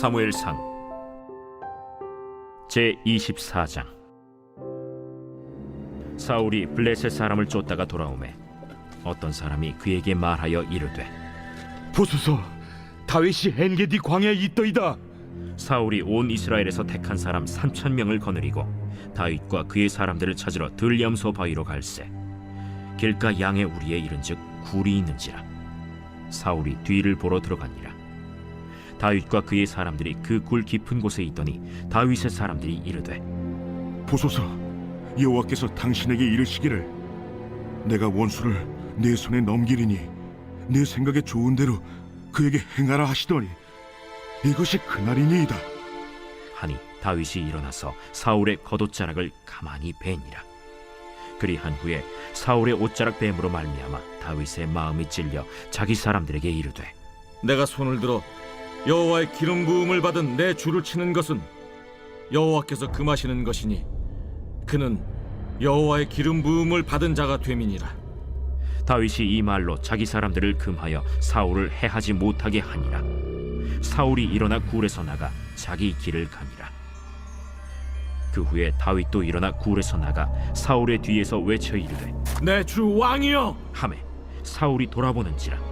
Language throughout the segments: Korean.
사무엘상 제24장. 사울이 블레셋 사람을 쫓다가 돌아오매 어떤 사람이 그에게 말하여 이르되, 보소서, 다윗이 엔게디 광야에 있더이다. 사울이 온 이스라엘에서 택한 사람 3,000명을 거느리고 다윗과 그의 사람들을 찾으러 들염소 바위로 갈새 길가 양의 우리에 이른즉 굴이 있는지라. 사울이 뒤를 보러 들어가니라. 다윗과 그의 사람들이 그 굴 깊은 곳에 있더니 다윗의 사람들이 이르되, 보소서, 여호와께서 당신에게 이르시기를 내가 원수를 내 손에 넘기리니 내 생각에 좋은 대로 그에게 행하라 하시더니 이것이 그날이니이다 하니 다윗이 일어나서 사울의 겉옷자락을 가만히 베니라. 그리한 후에 사울의 옷자락 뱀으로 말미암아 다윗의 마음이 찔려 자기 사람들에게 이르되, 내가 손을 들어 여호와의 기름 부음을 받은 내 줄을 치는 것은 여호와께서 금하시는 것이니 그는 여호와의 기름 부음을 받은 자가 됨이니라. 다윗이 이 말로 자기 사람들을 금하여 사울을 해하지 못하게 하니라. 사울이 일어나 굴에서 나가 자기 길을 가니라. 그 후에 다윗도 일어나 굴에서 나가 사울의 뒤에서 외쳐 이르되, 내 주 왕이여! 하매 사울이 돌아보는지라.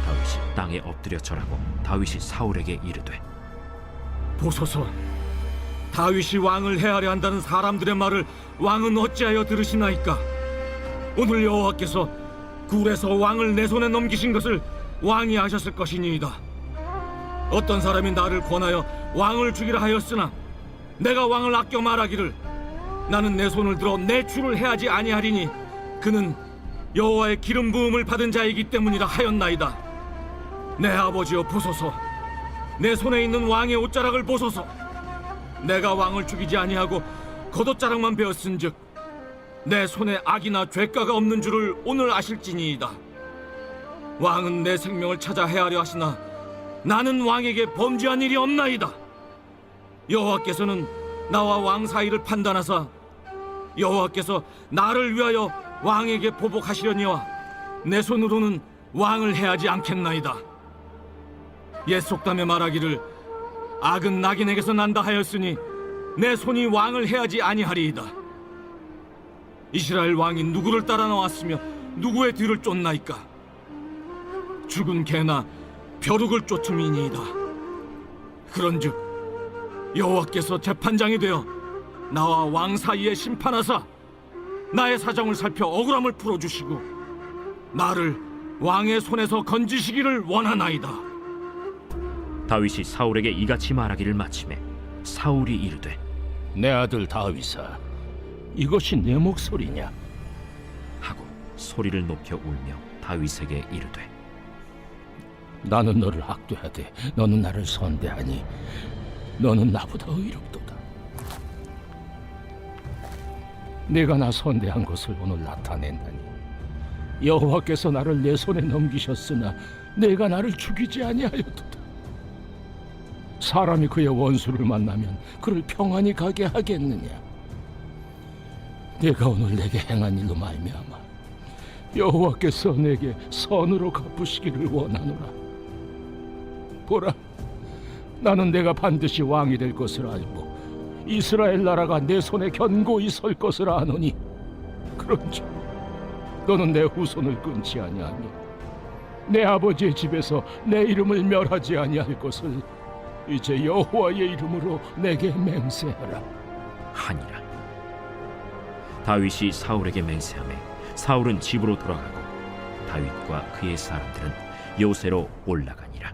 다윗이 땅에 엎드려 절하고 다윗이 사울에게 이르되, 보소서, 다윗이 왕을 해하려 한다는 사람들의 말을 왕은 어찌하여 들으시나이까? 오늘 여호와께서 굴에서 왕을 내 손에 넘기신 것을 왕이 아셨을 것이니이다. 어떤 사람이 나를 권하여 왕을 죽이라 하였으나 내가 왕을 아껴 말하기를 나는 내 손을 들어 내 주를 해하지 아니하리니 그는 여호와의 기름 부음을 받은 자이기 때문이라 하였나이다. 내 아버지여, 보소서, 내 손에 있는 왕의 옷자락을 보소서. 내가 왕을 죽이지 아니하고 겉옷자락만 베었은즉 내 손에 악이나 죄가가 없는 줄을 오늘 아실지니이다. 왕은 내 생명을 찾아 해하려 하시나 나는 왕에게 범죄한 일이 없나이다. 여호와께서는 나와 왕 사이를 판단하사 여호와께서 나를 위하여 왕에게 보복하시려니와 내 손으로는 왕을 해하지 않겠나이다. 옛 속담에 말하기를 악은 낙인에게서 난다 하였으니 내 손이 왕을 해하지 아니하리이다. 이스라엘 왕이 누구를 따라 나왔으며 누구의 뒤를 쫓나이까? 죽은 개나 벼룩을 쫓음이니이다. 그런즉 여호와께서 재판장이 되어 나와 왕 사이에 심판하사 나의 사정을 살펴 억울함을 풀어주시고 나를 왕의 손에서 건지시기를 원하나이다. 다윗이 사울에게 이같이 말하기를 마치매 사울이 이르되, 내 아들 다윗아, 이것이 내 목소리냐? 하고 소리를 높여 울며 다윗에게 이르되, 나는 너를 학대하되 너는 나를 선대하니 너는 나보다 의롭도다. 내가 나 선대한 것을 오늘 나타낸다니 여호와께서 나를 내 손에 넘기셨으나 내가 나를 죽이지 아니하였도다. 사람이 그의 원수를 만나면 그를 평안히 가게 하겠느냐? 내가 오늘 내게 행한 일로 말미암아 여호와께서 내게 선으로 갚으시기를 원하노라. 보라, 나는 내가 반드시 왕이 될 것을 알고 이스라엘 나라가 내 손에 견고히 설 것을 아노니 그런즉 너는 내 후손을 끊지 아니하며 내 아버지의 집에서 내 이름을 멸하지 아니할 것을 이제 여호와의 이름으로 내게 맹세하라. 하니라. 다윗이 사울에게 맹세하매 사울은 집으로 돌아가고 다윗과 그의 사람들은 요새로 올라가니라.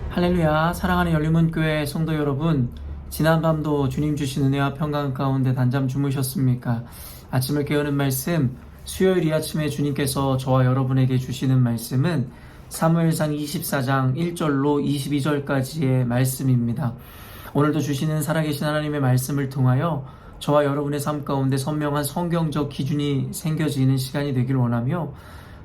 할렐루야. 사랑하는 열림문교회 성도 여러분, 지난 밤도 주님 주신 은혜와 평강 가운데 단잠 주무셨습니까? 아침을 깨우는 말씀, 수요일 이 아침에 주님께서 저와 여러분에게 주시는 말씀은 사무엘상 24장 1절로 22절까지의 말씀입니다. 오늘도 주시는 살아계신 하나님의 말씀을 통하여 저와 여러분의 삶 가운데 선명한 성경적 기준이 생겨지는 시간이 되길 원하며,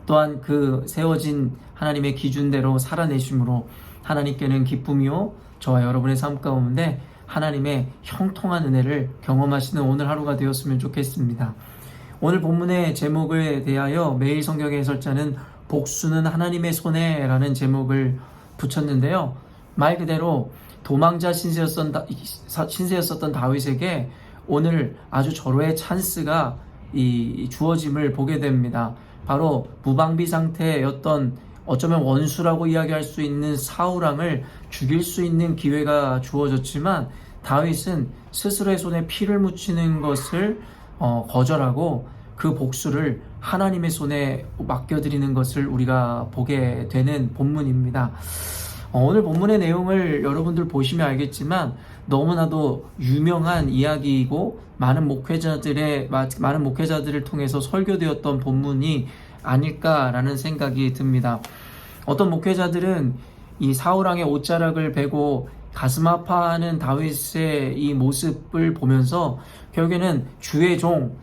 또한 그 세워진 하나님의 기준대로 살아내심으로 하나님께는 기쁨이요 저와 여러분의 삶 가운데 하나님의 형통한 은혜를 경험하시는 오늘 하루가 되었으면 좋겠습니다. 오늘 본문의 제목에 대하여 매일 성경의 해설자는 복수는 하나님의 손에라는 제목을 붙였는데요. 말 그대로 도망자 신세였었던 다윗에게 오늘 아주 절호의 찬스가 주어짐을 보게 됩니다. 바로 무방비 상태였던 어쩌면 원수라고 이야기할 수 있는 사울왕을 죽일 수 있는 기회가 주어졌지만 다윗은 스스로의 손에 피를 묻히는 것을 거절하고 그 복수를 하나님의 손에 맡겨드리는 것을 우리가 보게 되는 본문입니다. 오늘 본문의 내용을 여러분들 보시면 알겠지만 너무나도 유명한 이야기이고 많은 목회자들을 통해서 설교되었던 본문이 아닐까라는 생각이 듭니다. 어떤 목회자들은 이 사울왕의 옷자락을 베고 가슴 아파하는 다윗의 이 모습을 보면서 결국에는 주의 종,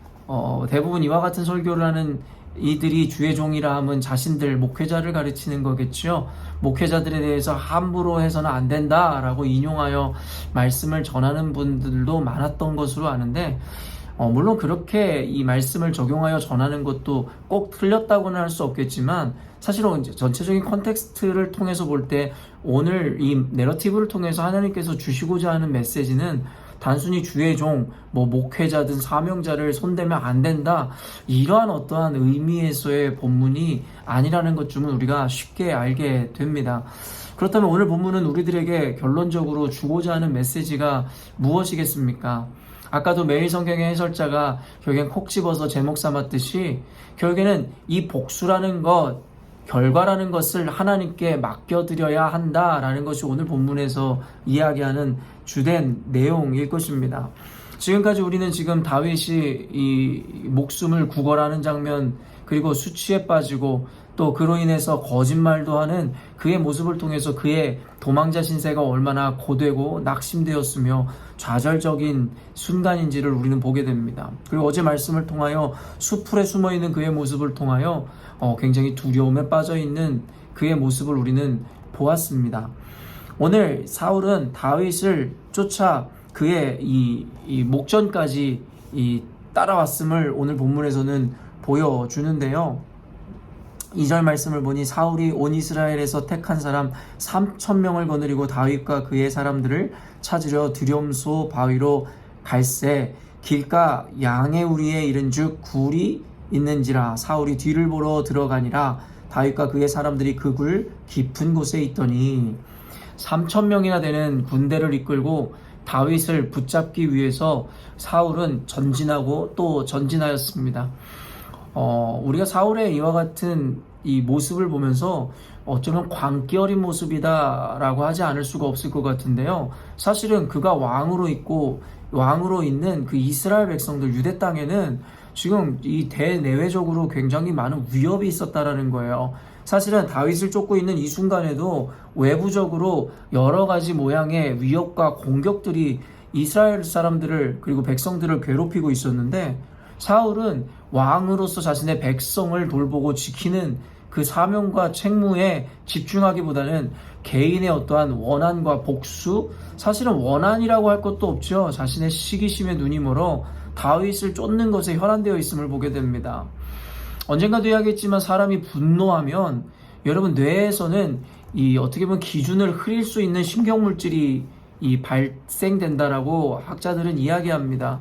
대부분 이와 같은 설교를 하는 이들이 주의 종이라 하면 자신들 목회자를 가르치는 거겠죠. 목회자들에 대해서 함부로 해서는 안 된다라고 인용하여 말씀을 전하는 분들도 많았던 것으로 아는데 물론 그렇게 이 말씀을 적용하여 전하는 것도 꼭 틀렸다고는 할 수 없겠지만 사실은 전체적인 컨텍스트를 통해서 볼 때 오늘 이 내러티브를 통해서 하나님께서 주시고자 하는 메시지는 단순히 주의 종, 목회자든 사명자를 손대면 안 된다 이러한 어떠한 의미에서의 본문이 아니라는 것쯤은 우리가 쉽게 알게 됩니다. 그렇다면 오늘 본문은 우리들에게 결론적으로 주고자 하는 메시지가 무엇이겠습니까? 아까도 매일 성경의 해설자가 결국엔 콕 집어서 제목 삼았듯이 결국에는 이 복수라는 것, 결과라는 것을 하나님께 맡겨드려야 한다라는 것이 오늘 본문에서 이야기하는 주된 내용일 것입니다. 지금까지 우리는 지금 다윗이 이 목숨을 구걸하는 장면, 그리고 수치에 빠지고 또 그로 인해서 거짓말도 하는 그의 모습을 통해서 그의 도망자 신세가 얼마나 고되고 낙심되었으며 좌절적인 순간인지를 우리는 보게 됩니다. 그리고 어제 말씀을 통하여 수풀에 숨어있는 그의 모습을 통하여 굉장히 두려움에 빠져있는 그의 모습을 우리는 보았습니다. 오늘 사울은 다윗을 쫓아 그의 이 목전까지 따라왔음을 오늘 본문에서는 보여주는데요. 2절 말씀을 보니 사울이 온 이스라엘에서 택한 사람 3,000명을 거느리고 다윗과 그의 사람들을 찾으려 두렴소 바위로 갈새 길가 양의 우리에 이른즉 굴이 있는지라 사울이 뒤를 보러 들어가니라 다윗과 그의 사람들이 그 굴 깊은 곳에 있더니 3,000명이나 되는 군대를 이끌고 다윗을 붙잡기 위해서 사울은 전진하고 또 전진하였습니다. 우리가 사울의 이와 같은 이 모습을 보면서 어쩌면 광기 어린 모습이다라고 하지 않을 수가 없을 것 같은데요. 사실은 그가 왕으로 있는 그 이스라엘 백성들 유대 땅에는 지금 이 대내외적으로 굉장히 많은 위협이 있었다라는 거예요. 사실은 다윗을 쫓고 있는 이 순간에도 외부적으로 여러 가지 모양의 위협과 공격들이 이스라엘 사람들을 그리고 백성들을 괴롭히고 있었는데 사울은 왕으로서 자신의 백성을 돌보고 지키는 그 사명과 책무에 집중하기보다는 개인의 어떠한 원한과 복수, 사실은 원한이라고 할 것도 없죠. 자신의 시기심에 눈이 멀어 다윗을 쫓는 것에 혈안되어 있음을 보게 됩니다. 언젠가도 이야기했지만 사람이 분노하면 여러분 뇌에서는 어떻게 보면 기준을 흐릴 수 있는 신경물질이 발생된다라고 학자들은 이야기합니다.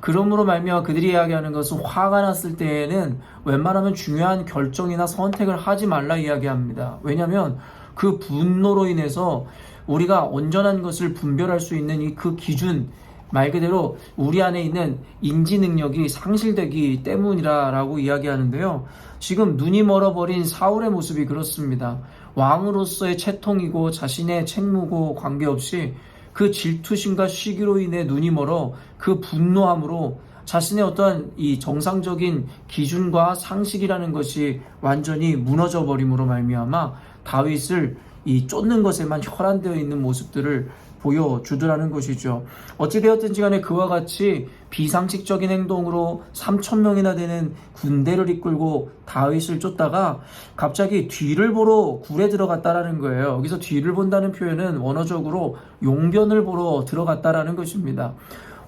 그러므로 말미암아 그들이 이야기하는 것은 화가 났을 때에는 웬만하면 중요한 결정이나 선택을 하지 말라 이야기합니다. 왜냐하면 그 분노로 인해서 우리가 온전한 것을 분별할 수 있는 그 기준, 말 그대로 우리 안에 있는 인지 능력이 상실되기 때문이라고 이야기하는데요. 지금 눈이 멀어버린 사울의 모습이 그렇습니다. 왕으로서의 채통이고 자신의 책무고 관계없이 그 질투심과 시기로 인해 눈이 멀어 그 분노함으로 자신의 어떠한 이 정상적인 기준과 상식이라는 것이 완전히 무너져 버림으로 말미암아 다윗을 쫓는 것에만 혈안되어 있는 모습들을 보여주더라는 것이죠. 어찌되었든지 간에 그와 같이 비상식적인 행동으로 3,000명이나 되는 군대를 이끌고 다윗을 쫓다가 갑자기 뒤를 보러 굴에 들어갔다라는 거예요. 여기서 뒤를 본다는 표현은 원어적으로 용변을 보러 들어갔다라는 것입니다.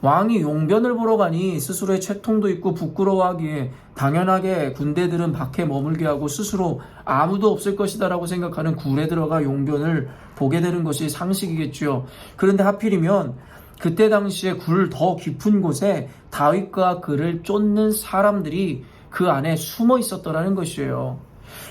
왕이 용변을 보러 가니 스스로의 채통도 있고 부끄러워하기에 당연하게 군대들은 밖에 머물게 하고 스스로 아무도 없을 것이다 라고 생각하는 굴에 들어가 용변을 보게 되는 것이 상식이겠죠. 그런데 하필이면 그때 당시에 굴 더 깊은 곳에 다윗과 그를 쫓는 사람들이 그 안에 숨어 있었더라는 것이에요.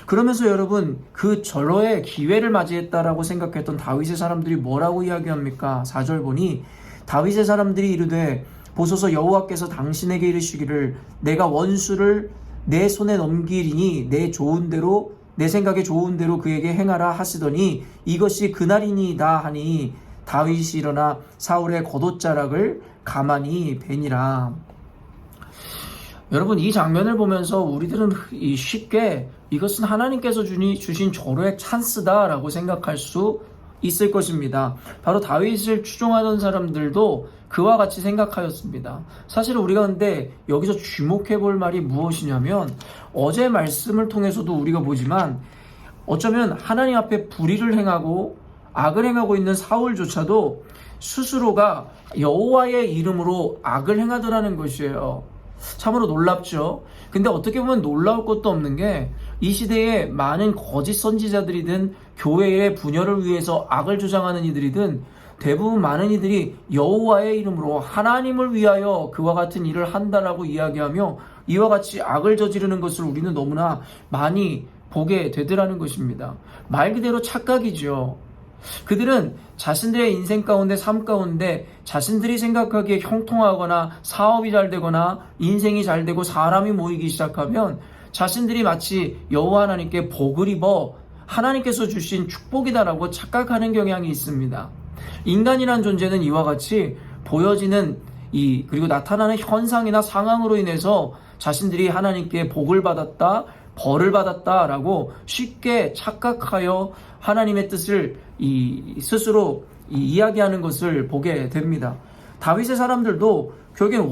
그러면서 여러분, 그 절호의 기회를 맞이했다라고 생각했던 다윗의 사람들이 뭐라고 이야기합니까? 4절 보니 다윗의 사람들이 이르되 보소서 여호와께서 당신에게 이르시기를 내가 원수를 내 손에 넘기리니 내 좋은 대로 내 생각에 좋은 대로 그에게 행하라 하시더니 이것이 그날이니이다 하니 다윗이 일어나 사울의 겉옷자락을 가만히 베니라. 여러분, 이 장면을 보면서 우리들은 쉽게 이것은 하나님께서 주신 절호의 찬스다라고 생각할 수 있을 것입니다. 바로 다윗을 추종하던 사람들도 그와 같이 생각하였습니다. 사실 우리가 근데 여기서 주목해 볼 말이 무엇이냐면 어제 말씀을 통해서도 우리가 보지만 어쩌면 하나님 앞에 불의를 행하고 악을 행하고 있는 사울조차도 스스로가 여호와의 이름으로 악을 행하더라는 것이에요. 참으로 놀랍죠. 근데 어떻게 보면 놀라울 것도 없는 게 이 시대에 많은 거짓 선지자들이든 교회의 분열을 위해서 악을 주장하는 이들이든 대부분 많은 이들이 여호와의 이름으로 하나님을 위하여 그와 같은 일을 한다라고 이야기하며 이와 같이 악을 저지르는 것을 우리는 너무나 많이 보게 되더라는 것입니다. 말 그대로 착각이죠. 그들은 자신들의 인생 가운데 삶 가운데 자신들이 생각하기에 형통하거나 사업이 잘 되거나 인생이 잘 되고 사람이 모이기 시작하면 자신들이 마치 여호와 하나님께 복을 입어 하나님께서 주신 축복이다라고 착각하는 경향이 있습니다. 인간이란 존재는 이와 같이 보여지는 그리고 나타나는 현상이나 상황으로 인해서 자신들이 하나님께 복을 받았다, 벌을 받았다라고 쉽게 착각하여 하나님의 뜻을 스스로 이야기하는 것을 보게 됩니다. 다윗의 사람들도 결국엔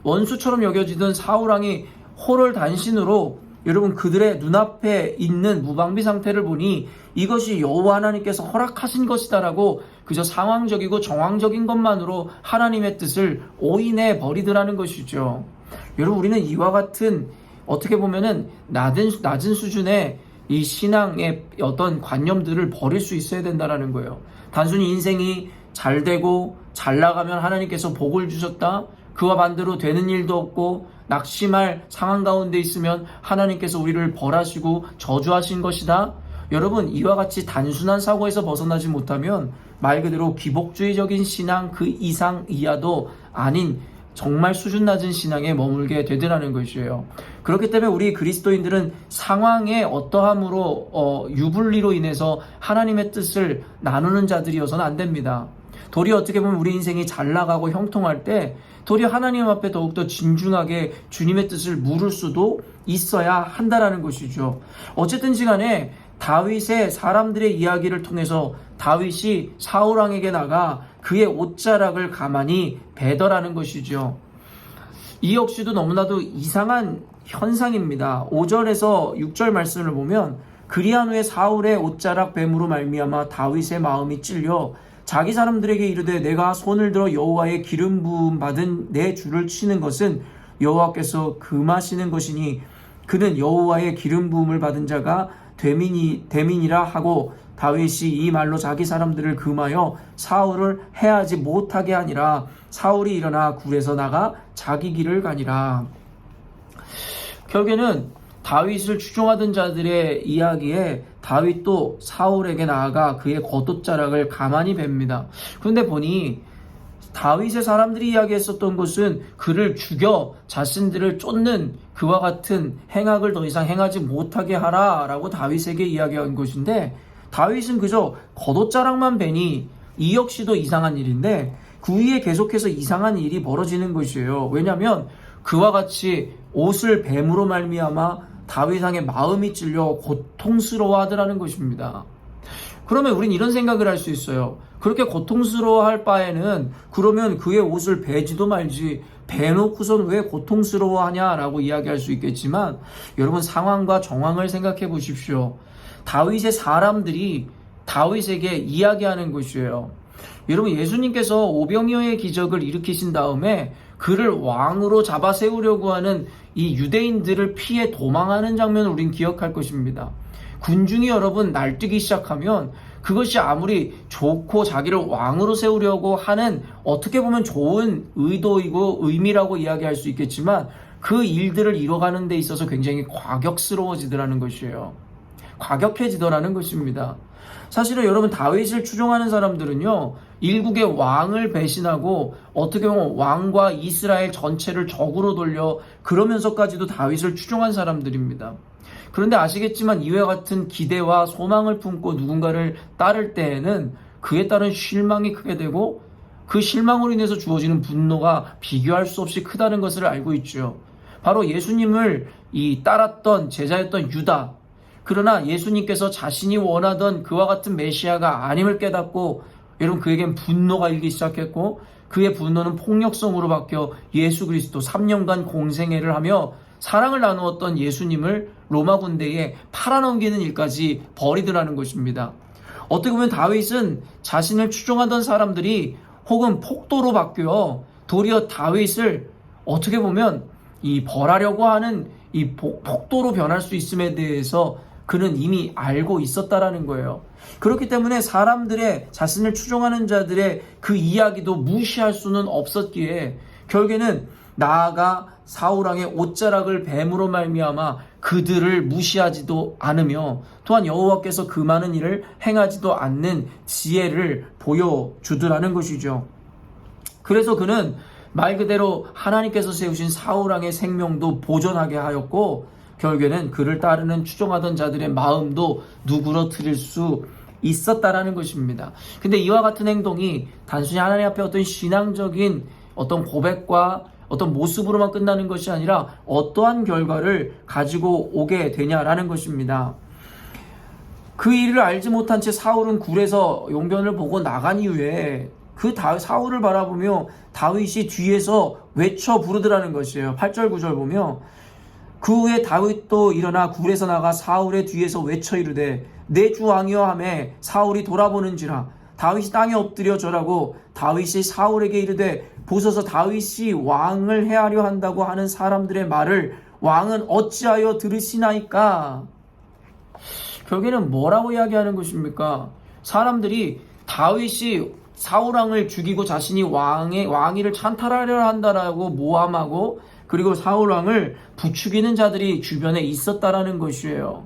원수처럼 여겨지던 사울왕이 호롤단신으로 여러분 그들의 눈앞에 있는 무방비 상태를 보니 이것이 여호와 하나님께서 허락하신 것이다라고 그저 상황적이고 정황적인 것만으로 하나님의 뜻을 오인해 버리더라는 것이죠. 여러분, 우리는 이와 같은 어떻게 보면은 낮은 수준의 이 신앙의 어떤 관념들을 버릴 수 있어야 된다라는 거예요. 단순히 인생이 잘 되고 잘 나가면 하나님께서 복을 주셨다, 그와 반대로 되는 일도 없고 낙심할 상황 가운데 있으면 하나님께서 우리를 벌하시고 저주하신 것이다. 여러분, 이와 같이 단순한 사고에서 벗어나지 못하면 말 그대로 기복주의적인 신앙 그 이상 이하도 아닌 정말 수준 낮은 신앙에 머물게 되더라는 것이에요. 그렇기 때문에 우리 그리스도인들은 상황의 어떠함으로 유불리로 인해서 하나님의 뜻을 나누는 자들이어서는 안 됩니다. 도리어 어떻게 보면 우리 인생이 잘 나가고 형통할 때 도리어 하나님 앞에 더욱더 진중하게 주님의 뜻을 물을 수도 있어야 한다라는 것이죠. 어쨌든지 간에 다윗의 사람들의 이야기를 통해서 다윗이 사울왕에게 나가 그의 옷자락을 가만히 베더라는 것이죠. 이 역시도 너무나도 이상한 현상입니다. 5절에서 6절 말씀을 보면 그리한 후에 사울의 옷자락 뱀으로 말미암아 다윗의 마음이 찔려 자기 사람들에게 이르되 내가 손을 들어 여호와의 기름 부음 받은 내 주를 치는 것은 여호와께서 금하시는 것이니 그는 여호와의 기름 부음을 받은 자가 되민이라 하고 다윗이 이 말로 자기 사람들을 금하여 사울을 해하지 못하게 하니라. 사울이 일어나 굴에서 나가 자기 길을 가니라. 결국에는 다윗을 추종하던 자들의 이야기에 다윗도 사울에게 나아가 그의 겉옷자락을 가만히 뵙니다. 그런데 보니 다윗의 사람들이 이야기했었던 것은 그를 죽여 자신들을 쫓는 그와 같은 행악을 더 이상 행하지 못하게 하라 라고 다윗에게 이야기한 것인데 다윗은 그저 겉옷자락만 베니 이 역시도 이상한 일인데 그 위에 계속해서 이상한 일이 벌어지는 것이에요. 왜냐하면 그와 같이 옷을 뱀으로 말미암아 다윗 왕의 마음이 찔려 고통스러워하더라는 것입니다. 그러면 우린 이런 생각을 할 수 있어요. 그렇게 고통스러워할 바에는 그러면 그의 옷을 베지도 말지 베놓고선 왜 고통스러워하냐라고 이야기할 수 있겠지만 여러분 상황과 정황을 생각해 보십시오. 다윗의 사람들이 다윗에게 이야기하는 것이에요. 여러분, 예수님께서 오병이어의 기적을 일으키신 다음에 그를 왕으로 잡아 세우려고 하는 이 유대인들을 피해 도망하는 장면을 우린 기억할 것입니다. 군중이 여러분 날뛰기 시작하면 그것이 아무리 좋고 자기를 왕으로 세우려고 하는 어떻게 보면 좋은 의도이고 의미라고 이야기할 수 있겠지만 그 일들을 이뤄가는 데 있어서 굉장히 과격스러워지더라는 것이에요. 과격해지더라는 것입니다. 사실은 여러분, 다윗을 추종하는 사람들은요, 일국의 왕을 배신하고 어떻게 보면 왕과 이스라엘 전체를 적으로 돌려 그러면서까지도 다윗을 추종한 사람들입니다. 그런데 아시겠지만 이와 같은 기대와 소망을 품고 누군가를 따를 때에는 그에 따른 실망이 크게 되고 그 실망으로 인해서 주어지는 분노가 비교할 수 없이 크다는 것을 알고 있죠. 바로 예수님을 따랐던 제자였던 유다. 그러나 예수님께서 자신이 원하던 그와 같은 메시아가 아님을 깨닫고 여러분 그에겐 분노가 일기 시작했고 그의 분노는 폭력성으로 바뀌어 예수 그리스도 3년간 공생애를 하며 사랑을 나누었던 예수님을 로마 군대에 팔아넘기는 일까지 벌이더라는 것입니다. 어떻게 보면 다윗은 자신을 추종하던 사람들이 혹은 폭도로 바뀌어 도리어 다윗을 어떻게 보면 벌하려고 하는 폭도로 변할 수 있음에 대해서 그는 이미 알고 있었다라는 거예요. 그렇기 때문에 사람들의 자신을 추종하는 자들의 그 이야기도 무시할 수는 없었기에 결국에는 나아가 사울왕의 옷자락을 뱀으로 말미암아 그들을 무시하지도 않으며 또한 여호와께서 그 많은 일을 행하지도 않는 지혜를 보여주더라는 것이죠. 그래서 그는 말 그대로 하나님께서 세우신 사울왕의 생명도 보존하게 하였고 결국에는 그를 따르는 추종하던 자들의 마음도 누그러뜨릴 수 있었다라는 것입니다. 근데 이와 같은 행동이 단순히 하나님 앞에 어떤 신앙적인 어떤 고백과 어떤 모습으로만 끝나는 것이 아니라 어떠한 결과를 가지고 오게 되냐라는 것입니다. 그 일을 알지 못한 채 사울은 굴에서 용변을 보고 나간 이후에 사울을 바라보며 다윗이 뒤에서 외쳐 부르더라는 것이에요. 8절 9절 보며 그 후에 다윗도 일어나 굴에서 나가 사울의 뒤에서 외쳐 이르되 내 주 왕이여 하매 사울이 돌아보는지라 다윗이 땅에 엎드려 절하고 다윗이 사울에게 이르되 보소서 다윗이 왕을 해하려 한다고 하는 사람들의 말을 왕은 어찌하여 들으시나이까. 결국에는 뭐라고 이야기하는 것입니까? 사람들이 다윗이 사울왕을 죽이고 자신이 왕위를 찬탈하려 한다라고 모함하고 그리고 사울왕을 부추기는 자들이 주변에 있었다라는 것이에요.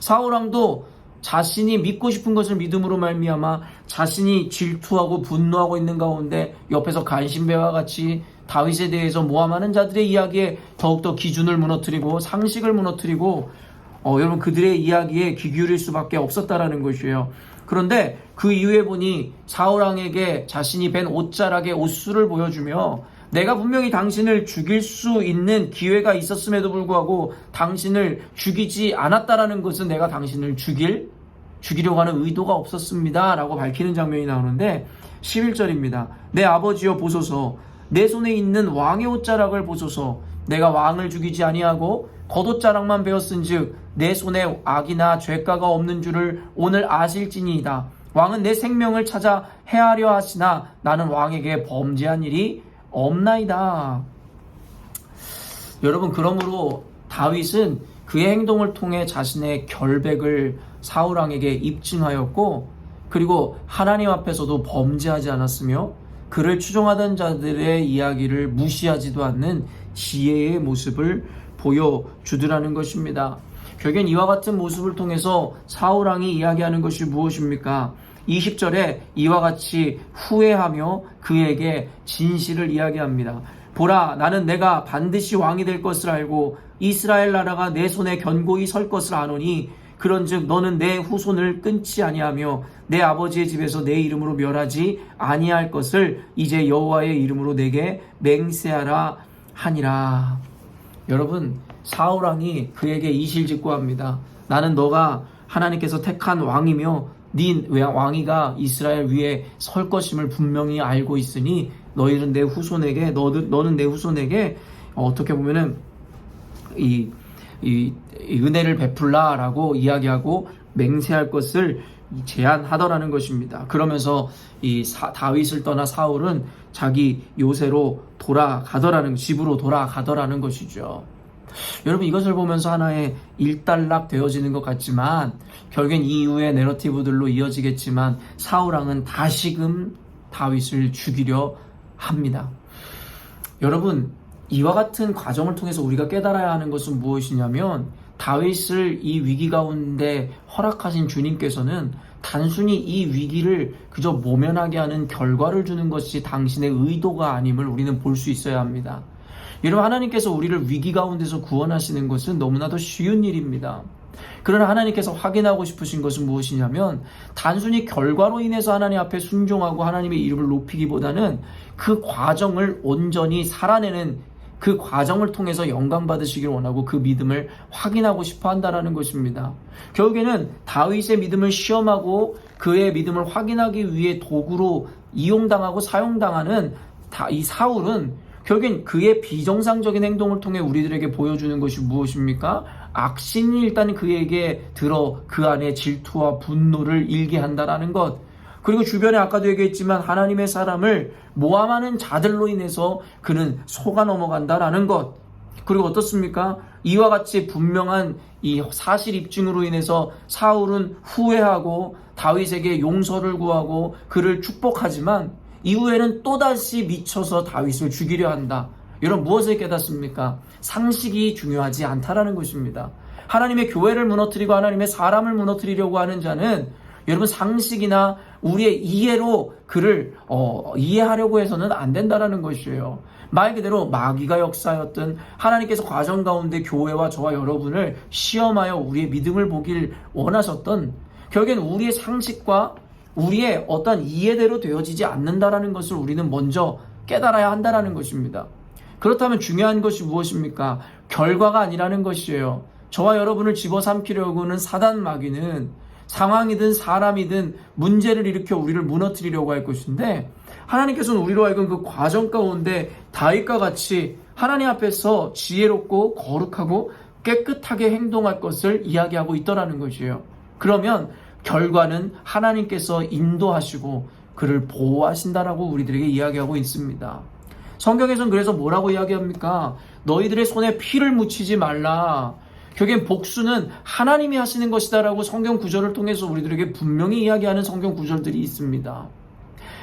사울왕도 자신이 믿고 싶은 것을 믿음으로 말미암아 자신이 질투하고 분노하고 있는 가운데 옆에서 간신배와 같이 다윗에 대해서 모함하는 자들의 이야기에 더욱더 기준을 무너뜨리고 상식을 무너뜨리고 여러분 그들의 이야기에 귀 기울일 수밖에 없었다라는 것이에요. 그런데 그 이후에 보니 사울왕에게 자신이 벤 옷자락의 옷수를 보여주며 내가 분명히 당신을 죽일 수 있는 기회가 있었음에도 불구하고 당신을 죽이지 않았다라는 것은 내가 당신을 죽이려고 하는 의도가 없었습니다 라고 밝히는 장면이 나오는데 11절입니다. 내 아버지여 보소서 내 손에 있는 왕의 옷자락을 보소서 내가 왕을 죽이지 아니하고 겉옷자락만 베었은즉 내 손에 악이나 죄가가 없는 줄을 오늘 아실지니이다. 왕은 내 생명을 찾아 해하려 하시나 나는 왕에게 범죄한 일이 없나이다. 여러분 그러므로 다윗은 그의 행동을 통해 자신의 결백을 사울왕에게 입증하였고 그리고 하나님 앞에서도 범죄하지 않았으며 그를 추종하던 자들의 이야기를 무시하지도 않는 지혜의 모습을 보여주더라는 것입니다. 결국엔 이와 같은 모습을 통해서 사울왕이 이야기하는 것이 무엇입니까? 20절에 이와 같이 후회하며 그에게 진실을 이야기합니다. 보라 나는 내가 반드시 왕이 될 것을 알고 이스라엘 나라가 내 손에 견고히 설 것을 아노니 그런즉 너는 내 후손을 끊지 아니하며 내 아버지의 집에서 내 이름으로 멸하지 아니할 것을 이제 여호와의 이름으로 내게 맹세하라 하니라. 여러분 사울왕이 그에게 이실직고합니다. 나는 너가 하나님께서 택한 왕이며 네 왕위가 이스라엘 위에 설 것임을 분명히 알고 있으니 너는 내 후손에게 어떻게 보면은 이 은혜를 베풀라라고 이야기하고 맹세할 것을 제한하더라는 것입니다. 그러면서 다윗을 떠나 사울은 자기 요새로 돌아가더라는, 집으로 돌아가더라는 것이죠. 여러분, 이것을 보면서 하나의 일단락 되어지는 것 같지만 결국엔 이후의 내러티브들로 이어지겠지만 사울왕은 다시금 다윗을 죽이려 합니다. 여러분, 이와 같은 과정을 통해서 우리가 깨달아야 하는 것은 무엇이냐면 다윗을 이 위기 가운데 허락하신 주님께서는 단순히 이 위기를 그저 모면하게 하는 결과를 주는 것이 당신의 의도가 아님을 우리는 볼 수 있어야 합니다. 여러분, 하나님께서 우리를 위기 가운데서 구원하시는 것은 너무나도 쉬운 일입니다. 그러나 하나님께서 확인하고 싶으신 것은 무엇이냐면 단순히 결과로 인해서 하나님 앞에 순종하고 하나님의 이름을 높이기보다는 그 과정을 온전히 살아내는, 그 과정을 통해서 영광 받으시길 원하고 그 믿음을 확인하고 싶어 한다라는 것입니다. 결국에는 다윗의 믿음을 시험하고 그의 믿음을 확인하기 위해 도구로 이용당하고 사용당하는 이 사울은 결국엔 그의 비정상적인 행동을 통해 우리들에게 보여주는 것이 무엇입니까? 악신이 일단 그에게 들어 그 안에 질투와 분노를 일게 한다라는 것. 그리고 주변에 아까도 얘기했지만 하나님의 사람을 모함하는 자들로 인해서 그는 속아 넘어간다라는 것. 그리고 어떻습니까? 이와 같이 분명한 이 사실 입증으로 인해서 사울은 후회하고 다윗에게 용서를 구하고 그를 축복하지만 이후에는 또다시 미쳐서 다윗을 죽이려 한다. 여러분, 무엇을 깨닫습니까? 상식이 중요하지 않다라는 것입니다. 하나님의 교회를 무너뜨리고 하나님의 사람을 무너뜨리려고 하는 자는 여러분 상식이나 우리의 이해로 그를 이해하려고 해서는 안 된다라는 것이에요. 말 그대로 마귀가 역사였던 하나님께서 과정 가운데 교회와 저와 여러분을 시험하여 우리의 믿음을 보길 원하셨던 결국엔 우리의 상식과 우리의 어떤 이해대로 되어지지 않는다라는 것을 우리는 먼저 깨달아야 한다라는 것입니다. 그렇다면 중요한 것이 무엇입니까? 결과가 아니라는 것이에요. 저와 여러분을 집어삼키려고 하는 사단 마귀는 상황이든 사람이든 문제를 일으켜 우리를 무너뜨리려고 할 것인데 하나님께서는 우리로 하여금 그 과정 가운데 다윗과 같이 하나님 앞에서 지혜롭고 거룩하고 깨끗하게 행동할 것을 이야기하고 있더라는 것이에요. 그러면 결과는 하나님께서 인도하시고 그를 보호하신다라고 우리들에게 이야기하고 있습니다. 성경에서는 그래서 뭐라고 이야기합니까? 너희들의 손에 피를 묻히지 말라. 결국엔 복수는 하나님이 하시는 것이다라고 성경 구절을 통해서 우리들에게 분명히 이야기하는 성경 구절들이 있습니다.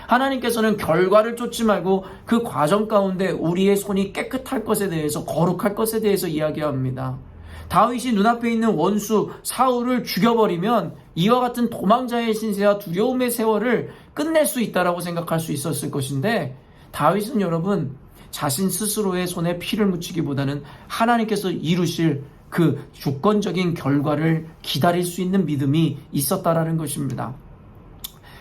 하나님께서는 결과를 쫓지 말고 그 과정 가운데 우리의 손이 깨끗할 것에 대해서, 거룩할 것에 대해서 이야기합니다. 다윗이 눈앞에 있는 원수 사울을 죽여버리면 이와 같은 도망자의 신세와 두려움의 세월을 끝낼 수 있다라고 생각할 수 있었을 것인데 다윗은 여러분 자신 스스로의 손에 피를 묻히기보다는 하나님께서 이루실 그 주권적인 결과를 기다릴 수 있는 믿음이 있었다라는 것입니다.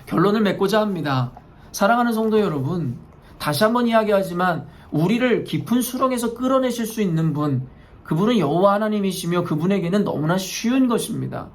결론을 맺고자 합니다. 사랑하는 성도 여러분, 다시 한번 이야기하지만 우리를 깊은 수렁에서 끌어내실 수 있는 분, 그분은 여호와 하나님이시며 그분에게는 너무나 쉬운 것입니다.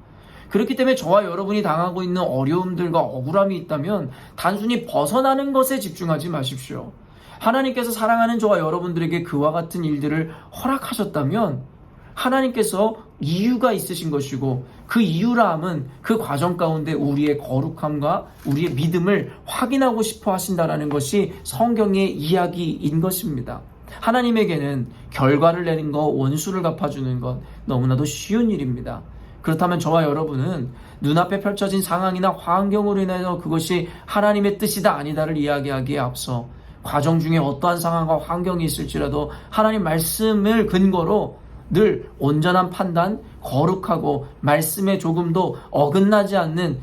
그렇기 때문에 저와 여러분이 당하고 있는 어려움들과 억울함이 있다면 단순히 벗어나는 것에 집중하지 마십시오. 하나님께서 사랑하는 저와 여러분들에게 그와 같은 일들을 허락하셨다면 하나님께서 이유가 있으신 것이고 그 이유라 함은 그 과정 가운데 우리의 거룩함과 우리의 믿음을 확인하고 싶어 하신다는 것이 성경의 이야기인 것입니다. 하나님에게는 결과를 내는 것, 원수를 갚아주는 것 너무나도 쉬운 일입니다. 그렇다면 저와 여러분은 눈앞에 펼쳐진 상황이나 환경으로 인해서 그것이 하나님의 뜻이다 아니다를 이야기하기에 앞서 과정 중에 어떠한 상황과 환경이 있을지라도 하나님 말씀을 근거로 늘 온전한 판단, 거룩하고 말씀에 조금도 어긋나지 않는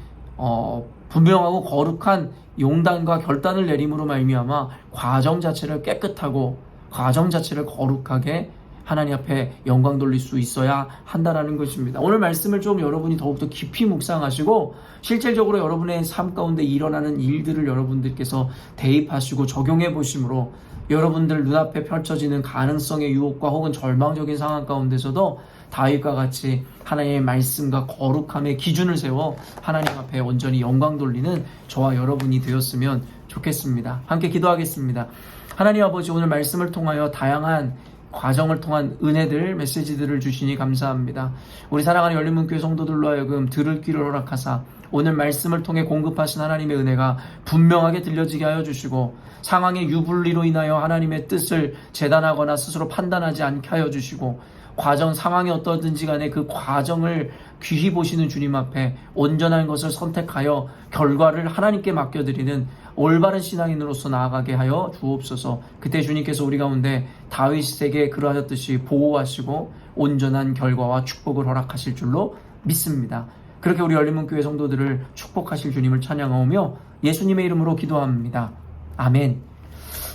분명하고 거룩한 용단과 결단을 내림으로 말미암아 과정 자체를 깨끗하고 과정 자체를 거룩하게 하나님 앞에 영광 돌릴 수 있어야 한다라는 것입니다. 오늘 말씀을 좀 여러분이 더욱더 깊이 묵상하시고 실질적으로 여러분의 삶 가운데 일어나는 일들을 여러분들께서 대입하시고 적용해 보심으로 여러분들 눈앞에 펼쳐지는 가능성의 유혹과 혹은 절망적인 상황 가운데서도 다윗과 같이 하나님의 말씀과 거룩함의 기준을 세워 하나님 앞에 온전히 영광 돌리는 저와 여러분이 되었으면 좋겠습니다. 함께 기도하겠습니다. 하나님 아버지, 오늘 말씀을 통하여 다양한 과정을 통한 은혜들, 메시지들을 주시니 감사합니다. 우리 사랑하는 열린문교회 성도들로 하여금 들을 귀를 허락하사 오늘 말씀을 통해 공급하신 하나님의 은혜가 분명하게 들려지게 하여 주시고 상황의 유불리로 인하여 하나님의 뜻을 재단하거나 스스로 판단하지 않게 하여 주시고 과정, 상황이 어떠든지 간에 그 과정을 귀히 보시는 주님 앞에 온전한 것을 선택하여 결과를 하나님께 맡겨드리는 올바른 신앙인으로서 나아가게 하여 주옵소서. 그때 주님께서 우리 가운데 다윗에게 그러하셨듯이 보호하시고 온전한 결과와 축복을 허락하실 줄로 믿습니다. 그렇게 우리 열린문교회 성도들을 축복하실 주님을 찬양하오며 예수님의 이름으로 기도합니다. 아멘.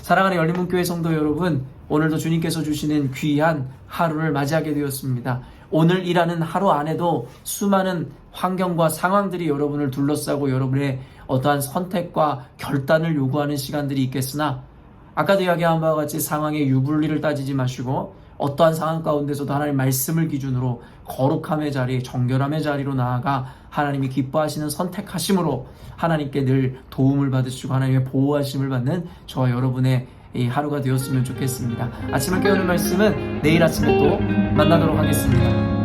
사랑하는 열린문교회 성도 여러분, 오늘도 주님께서 주시는 귀한 하루를 맞이하게 되었습니다. 오늘이라는 하루 안에도 수많은 환경과 상황들이 여러분을 둘러싸고 여러분의 어떠한 선택과 결단을 요구하는 시간들이 있겠으나 아까도 이야기한 바와 같이 상황의 유불리를 따지지 마시고 어떠한 상황 가운데서도 하나님 말씀을 기준으로 거룩함의 자리, 정결함의 자리로 나아가 하나님이 기뻐하시는 선택하심으로 하나님께 늘 도움을 받으시고 하나님의 보호하심을 받는 저와 여러분의 이 하루가 되었으면 좋겠습니다. 아침을 깨우는 말씀은 내일 아침에 또 만나도록 하겠습니다.